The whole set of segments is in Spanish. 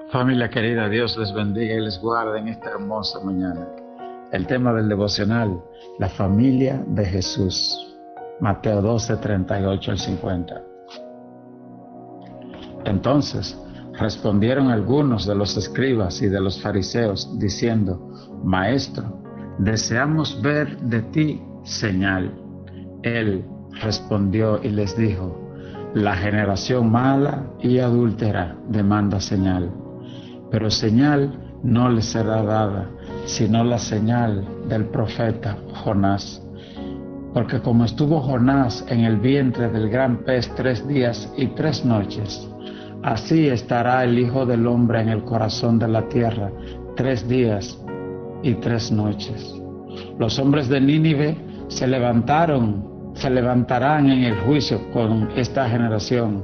Familia querida, Dios les bendiga y les guarde en esta hermosa mañana. El tema del devocional, la familia de Jesús. Mateo 12, 38 al 50. Entonces respondieron algunos de los escribas y de los fariseos, diciendo: Maestro, deseamos ver de ti señal. Él respondió y les dijo: La generación mala y adúltera demanda señal, pero señal no les será dada, sino la señal del profeta Jonás. Porque como estuvo Jonás en el vientre del gran pez 3 días y 3 noches, así estará el Hijo del Hombre en el corazón de la tierra 3 días y 3 noches. Los hombres de Nínive se levantarán en el juicio con esta generación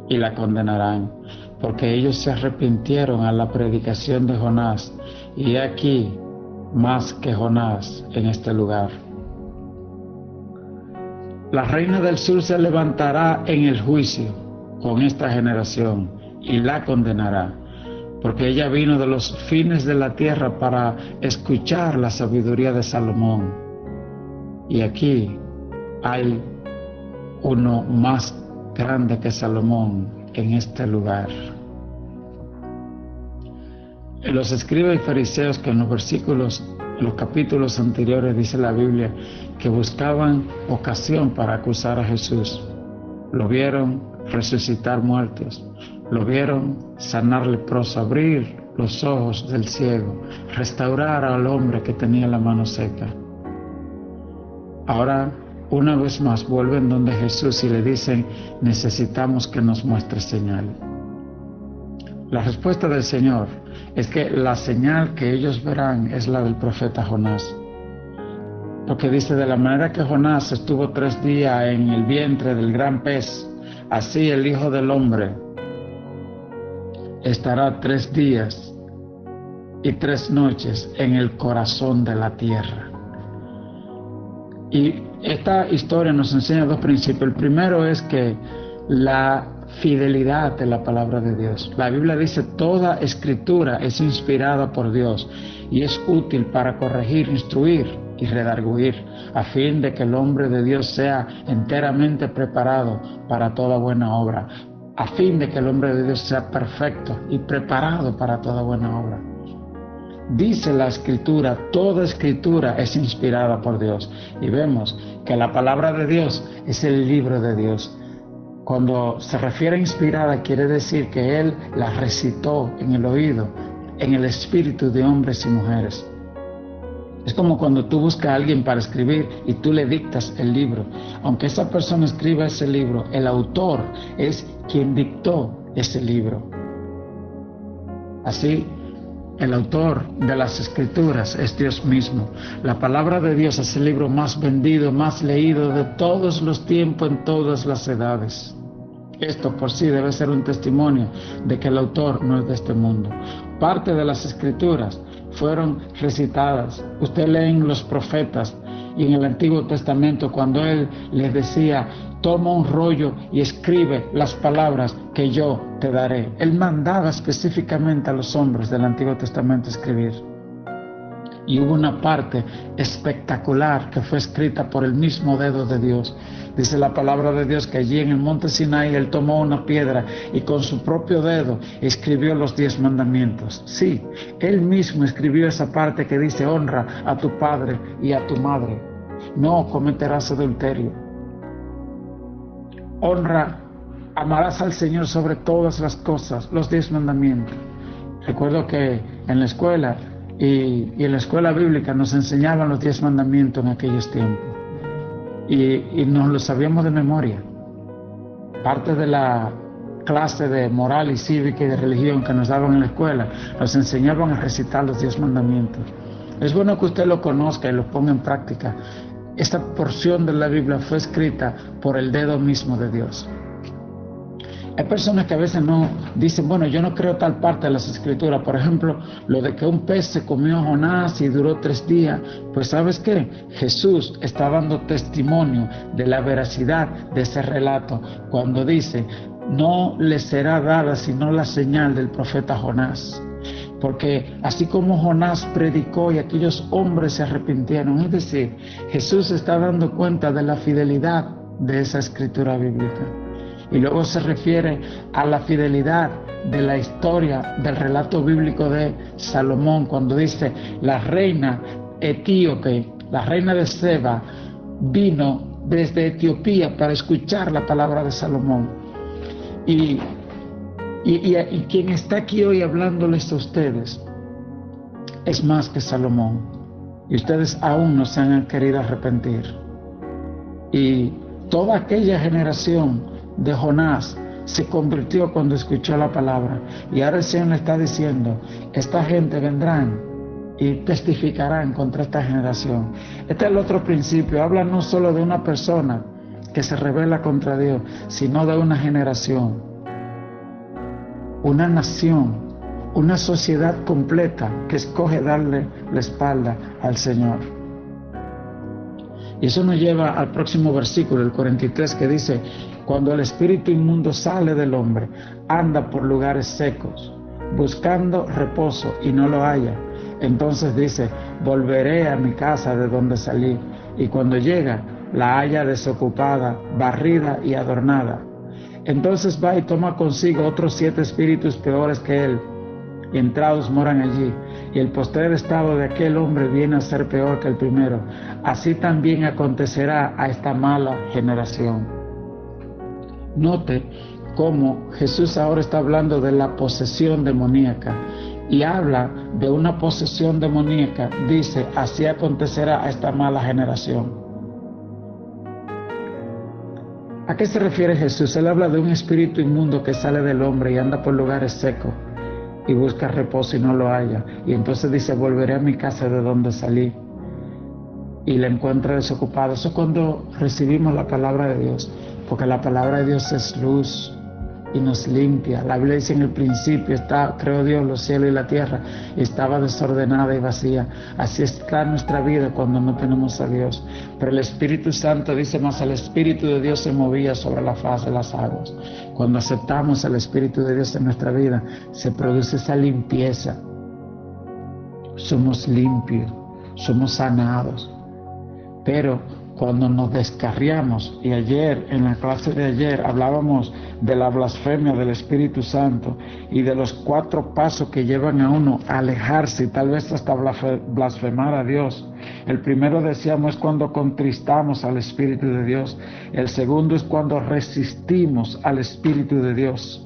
y la condenarán, porque ellos se arrepintieron a la predicación de Jonás, y he aquí más que Jonás en este lugar. La reina del sur se levantará en el juicio con esta generación y la condenará, porque ella vino de los fines de la tierra para escuchar la sabiduría de Salomón. Y aquí hay uno más grande que Salomón en este lugar. Los escribas y fariseos, que en los capítulos anteriores dice la Biblia que buscaban ocasión para acusar a Jesús, lo vieron resucitar muertos, lo vieron sanar leproso, abrir los ojos del ciego, restaurar al hombre que tenía la mano seca. Ahora, una vez más, vuelven donde Jesús y le dicen: necesitamos que nos muestre señal. La respuesta del Señor es que la señal que ellos verán es la del profeta Jonás. Porque dice: de la manera que Jonás estuvo 3 días en el vientre del gran pez, así el Hijo del Hombre estará 3 días y 3 noches en el corazón de la tierra. Y esta historia nos enseña 2 principios. El primero es que la fidelidad de la palabra de Dios. La Biblia dice: toda escritura es inspirada por Dios y es útil para corregir, instruir y redarguir, a fin de que el hombre de Dios sea enteramente preparado para toda buena obra, a fin de que el hombre de Dios sea perfecto y preparado para toda buena obra. Dice la Escritura: toda Escritura es inspirada por Dios. Y vemos que la palabra de Dios es el libro de Dios. Cuando se refiere a inspirada, quiere decir que Él la recitó en el oído, en el espíritu de hombres y mujeres. Es como cuando tú buscas a alguien para escribir y tú le dictas el libro. Aunque esa persona escriba ese libro, el autor es quien dictó ese libro. Así, el autor de las Escrituras es Dios mismo. La palabra de Dios es el libro más vendido, más leído de todos los tiempos, en todas las edades. Esto por sí debe ser un testimonio de que el autor no es de este mundo. Parte de las Escrituras fueron recitadas. Usted lee en los profetas y en el Antiguo Testamento cuando Él les decía: toma un rollo y escribe las palabras que yo te daré. Él mandaba específicamente a los hombres del Antiguo Testamento escribir. Y hubo una parte espectacular que fue escrita por el mismo dedo de Dios. Dice la palabra de Dios que allí en el monte Sinaí Él tomó una piedra y con su propio dedo escribió los 10 mandamientos. Sí, Él mismo escribió esa parte que dice: honra a tu padre y a tu madre. No cometerás adulterio. Amarás al Señor sobre todas las cosas, los 10 mandamientos. Recuerdo que en la escuela y en la escuela bíblica nos enseñaban los 10 mandamientos en aquellos tiempos. Y nos lo sabíamos de memoria. Parte de la clase de moral y cívica y de religión que nos daban en la escuela, nos enseñaban a recitar los 10 mandamientos. Es bueno que usted lo conozca y lo ponga en práctica. Esta porción de la Biblia fue escrita por el dedo mismo de Dios. Hay personas que a veces no dicen: bueno, yo no creo tal parte de las Escrituras. Por ejemplo, lo de que un pez se comió a Jonás y duró 3 días. Pues ¿sabes qué? Jesús está dando testimonio de la veracidad de ese relato cuando dice: no les será dada sino la señal del profeta Jonás. Porque así como Jonás predicó y aquellos hombres se arrepintieron, es decir, Jesús está dando cuenta de la fidelidad de esa escritura bíblica. Y luego se refiere a la fidelidad de la historia del relato bíblico de Salomón, cuando dice: la reina etíope, la reina de Seba, vino desde Etiopía para escuchar la palabra de Salomón. Y quien está aquí hoy hablándoles a ustedes es más que Salomón. Y ustedes aún no se han querido arrepentir. Y toda aquella generación de Jonás se convirtió cuando escuchó la palabra. Y ahora el Señor le está diciendo: esta gente vendrán y testificarán contra esta generación. Este es el otro principio. Habla no solo de una persona que se rebela contra Dios, sino de una generación, una nación, una sociedad completa que escoge darle la espalda al Señor. Y eso nos lleva al próximo versículo, el 43, que dice: cuando el espíritu inmundo sale del hombre, anda por lugares secos, buscando reposo y no lo halla. Entonces dice: volveré a mi casa de donde salí. Y cuando llega, la halla desocupada, barrida y adornada. Entonces va y toma consigo otros 7 espíritus peores que él, y entrados moran allí. Y el postrer estado de aquel hombre viene a ser peor que el primero. Así también acontecerá a esta mala generación. Note cómo Jesús ahora está hablando de la posesión demoníaca, y habla de una posesión demoníaca. Dice: así acontecerá a esta mala generación. ¿A qué se refiere Jesús? Él habla de un espíritu inmundo que sale del hombre y anda por lugares secos y busca reposo y no lo halla. Y entonces dice: volveré a mi casa de donde salí. Y la encuentra desocupada. Eso es cuando recibimos la palabra de Dios, porque la palabra de Dios es luz y nos limpia. La Biblia dice: en el principio creó Dios los cielos y la tierra, y estaba desordenada y vacía. Así está nuestra vida cuando no tenemos a Dios. Pero el Espíritu Santo dice: más el Espíritu de Dios se movía sobre la faz de las aguas. Cuando aceptamos al Espíritu de Dios en nuestra vida, se produce esa limpieza. Somos limpios, somos sanados. Pero cuando nos descarriamos, y ayer, en la clase de ayer, hablábamos de la blasfemia del Espíritu Santo y de los 4 pasos que llevan a uno a alejarse y tal vez hasta blasfemar a Dios. El primero, decíamos, es cuando contristamos al Espíritu de Dios. El segundo es cuando resistimos al Espíritu de Dios.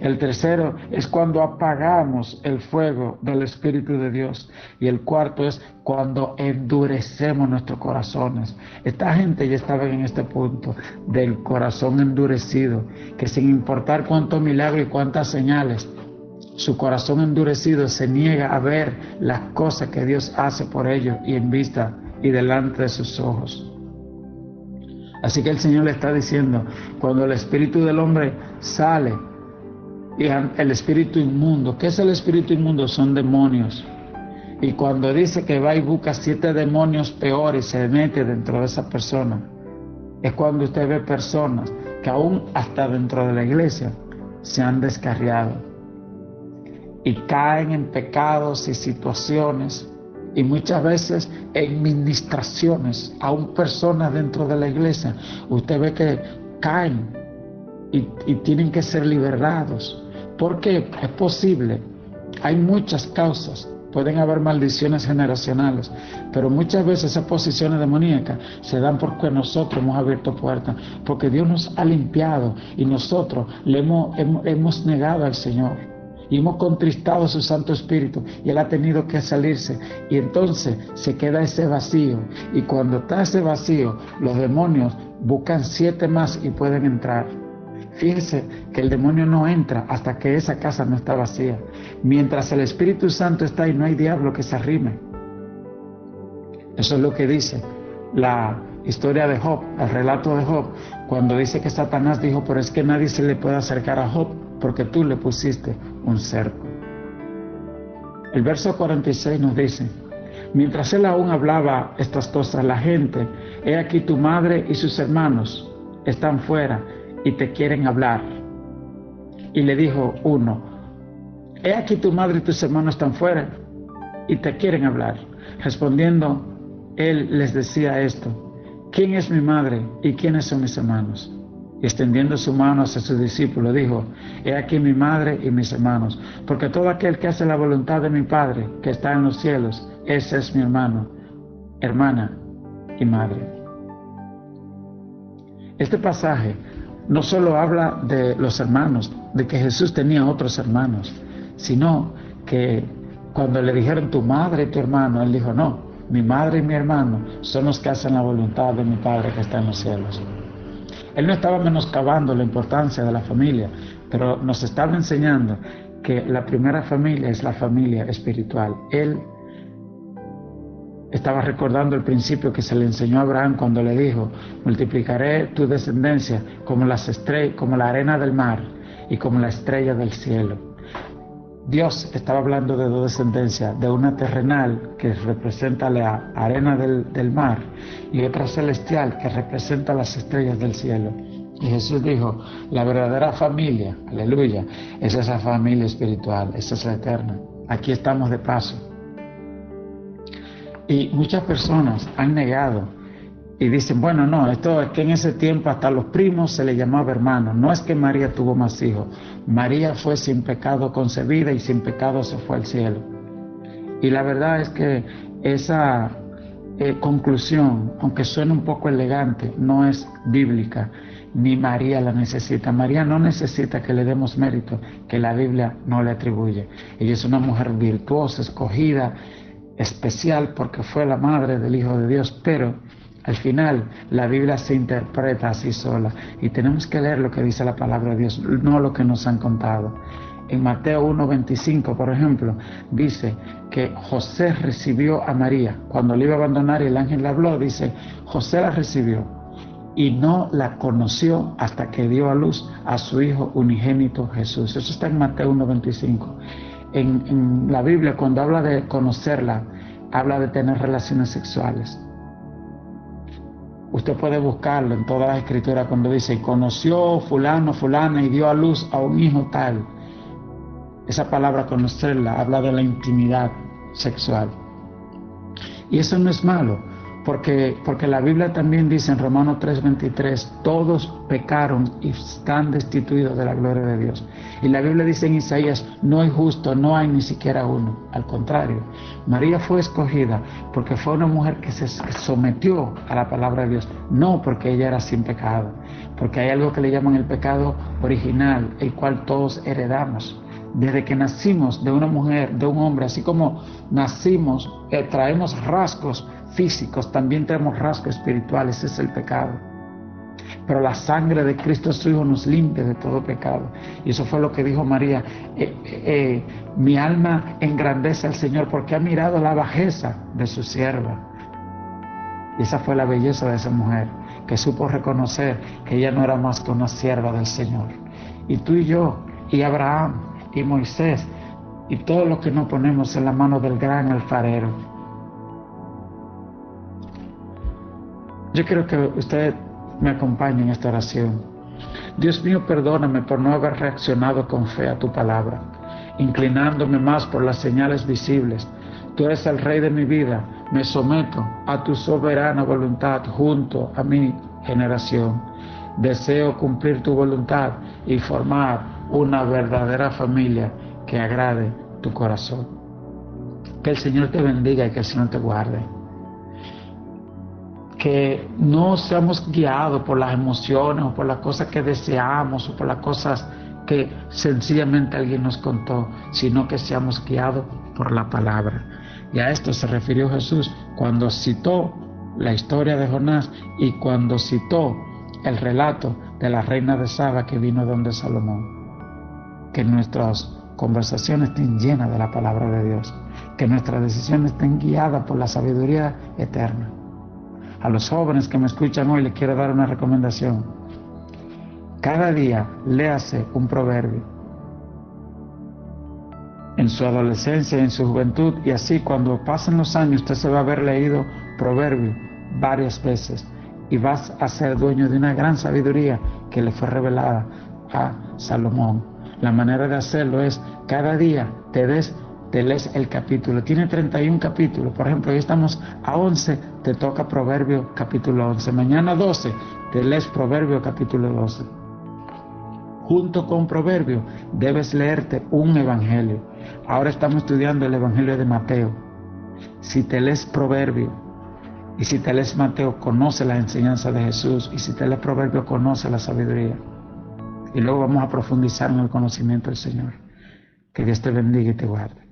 El tercero es cuando apagamos el fuego del Espíritu de Dios. Y el cuarto es cuando endurecemos nuestros corazones. Esta gente ya estaba en este punto del corazón endurecido, que sin importar cuántos milagros y cuántas señales, su corazón endurecido se niega a ver las cosas que Dios hace por ellos y en vista y delante de sus ojos. Así que el Señor le está diciendo: cuando el espíritu del hombre sale, y el espíritu inmundo. ¿Qué es el espíritu inmundo? Son demonios. Y cuando dice que va y busca 7 demonios peores y se mete dentro de esa persona, es cuando usted ve personas que aún hasta dentro de la iglesia se han descarriado y caen en pecados y situaciones, y muchas veces en ministraciones, aún personas dentro de la iglesia, usted ve que caen y tienen que ser liberados. Porque es posible, hay muchas causas, pueden haber maldiciones generacionales, pero muchas veces esas posiciones demoníacas se dan porque nosotros hemos abierto puertas, porque Dios nos ha limpiado y nosotros le hemos negado al Señor y hemos contristado a su Santo Espíritu, y Él ha tenido que salirse, y entonces se queda ese vacío, y cuando está ese vacío, los demonios buscan 7 más y pueden entrar. Fíjense que el demonio no entra hasta que esa casa no está vacía. Mientras el Espíritu Santo está ahí, no hay diablo que se arrime. Eso es lo que dice la historia de Job, el relato de Job, cuando dice que Satanás dijo: pero es que nadie se le puede acercar a Job porque tú le pusiste un cerco. El verso 46 nos dice: mientras él aún hablaba estas cosas, la gente, he aquí tu madre y sus hermanos están fuera y te quieren hablar. Y le dijo uno: he aquí tu madre y tus hermanos están fuera y te quieren hablar. Respondiendo, él les decía esto: ¿quién es mi madre y quiénes son mis hermanos? Y extendiendo su mano hacia su discípulo, dijo: he aquí mi madre y mis hermanos, porque todo aquel que hace la voluntad de mi Padre, que está en los cielos, ese es mi hermano, hermana y madre. Este pasaje no solo habla de los hermanos, de que Jesús tenía otros hermanos, sino que cuando le dijeron tu madre y tu hermano, él dijo: no, mi madre y mi hermano son los que hacen la voluntad de mi Padre que está en los cielos. Él no estaba menoscabando la importancia de la familia, pero nos estaba enseñando que la primera familia es la familia espiritual. Él estaba recordando el principio que se le enseñó a Abraham cuando le dijo: multiplicaré tu descendencia como como la arena del mar y como la estrella del cielo. Dios estaba hablando de dos descendencias, de una terrenal que representa la arena del mar y otra celestial que representa las estrellas del cielo. Y Jesús dijo: la verdadera familia, aleluya, es esa familia espiritual, esa es la eterna. Aquí estamos de paso. Y muchas personas han negado y dicen: bueno, no, esto es que en ese tiempo hasta los primos se le llamaba hermano. No es que María tuvo más hijos. María fue sin pecado concebida y sin pecado se fue al cielo. Y la verdad es que esa conclusión, aunque suene un poco elegante, no es bíblica, ni María la necesita. María no necesita que le demos mérito que la Biblia no le atribuye. Ella es una mujer virtuosa, escogida, especial, porque fue la madre del Hijo de Dios, pero al final la Biblia se interpreta así sola y tenemos que leer lo que dice la palabra de Dios, no lo que nos han contado. En Mateo 1:25, por ejemplo, dice que José recibió a María. Cuando le iba a abandonar y el ángel le habló, dice: José la recibió y no la conoció hasta que dio a luz a su hijo unigénito Jesús. Eso está en Mateo 1:25. En la Biblia, cuando habla de conocerla, habla de tener relaciones sexuales. Usted puede buscarlo en todas las escrituras cuando dice: y conoció fulano, fulana y dio a luz a un hijo tal. Esa palabra conocerla habla de la intimidad sexual. Y eso no es malo, porque la Biblia también dice en Romanos 3:23: todos pecaron y están destituidos de la gloria de Dios. Y la Biblia dice en Isaías: no hay justo, no hay ni siquiera uno. Al contrario, María fue escogida porque fue una mujer que se sometió a la palabra de Dios, no porque ella era sin pecado, porque hay algo que le llaman el pecado original, el cual todos heredamos. Desde que nacimos de una mujer, de un hombre, así como nacimos, traemos rasgos físicos, también tenemos rasgos espirituales. Ese es el pecado. Pero la sangre de Cristo su Hijo nos limpia de todo pecado. Y eso fue lo que dijo María: mi alma engrandece al Señor porque ha mirado la bajeza de su sierva. Y esa fue la belleza de esa mujer, que supo reconocer que ella no era más que una sierva del Señor. Y tú y yo, y Abraham, y Moisés, y todo lo que nos ponemos en la mano del gran alfarero. Yo quiero que usted me acompañe en esta oración. Dios mío, perdóname por no haber reaccionado con fe a tu palabra, inclinándome más por las señales visibles. Tú eres el Rey de mi vida, me someto a tu soberana voluntad junto a mi generación. Deseo cumplir tu voluntad y formar una verdadera familia que agrade tu corazón. Que el Señor te bendiga y que el Señor te guarde. Que no seamos guiados por las emociones o por las cosas que deseamos o por las cosas que sencillamente alguien nos contó, sino que seamos guiados por la palabra. Y a esto se refirió Jesús cuando citó la historia de Jonás y cuando citó el relato de la reina de Saba que vino donde Salomón. Que nuestras conversaciones estén llenas de la palabra de Dios, que nuestras decisiones estén guiadas por la sabiduría eterna. A los jóvenes que me escuchan hoy les quiero dar una recomendación. Cada día léase un proverbio. En su adolescencia y en su juventud, y así cuando pasen los años usted se va a haber leído proverbio varias veces y vas a ser dueño de una gran sabiduría que le fue revelada a Salomón. La manera de hacerlo es cada día te lees el capítulo. Tiene 31 capítulos. Por ejemplo, hoy estamos a 11, te toca Proverbio capítulo 11. Mañana 12, te lees Proverbio capítulo 12. Junto con Proverbio debes leerte un evangelio. Ahora estamos estudiando el evangelio de Mateo. Si te lees Proverbio y si te lees Mateo, conoce la enseñanza de Jesús, y si te lees Proverbio, conoce la sabiduría. Y luego vamos a profundizar en el conocimiento del Señor. Que Dios te bendiga y te guarde.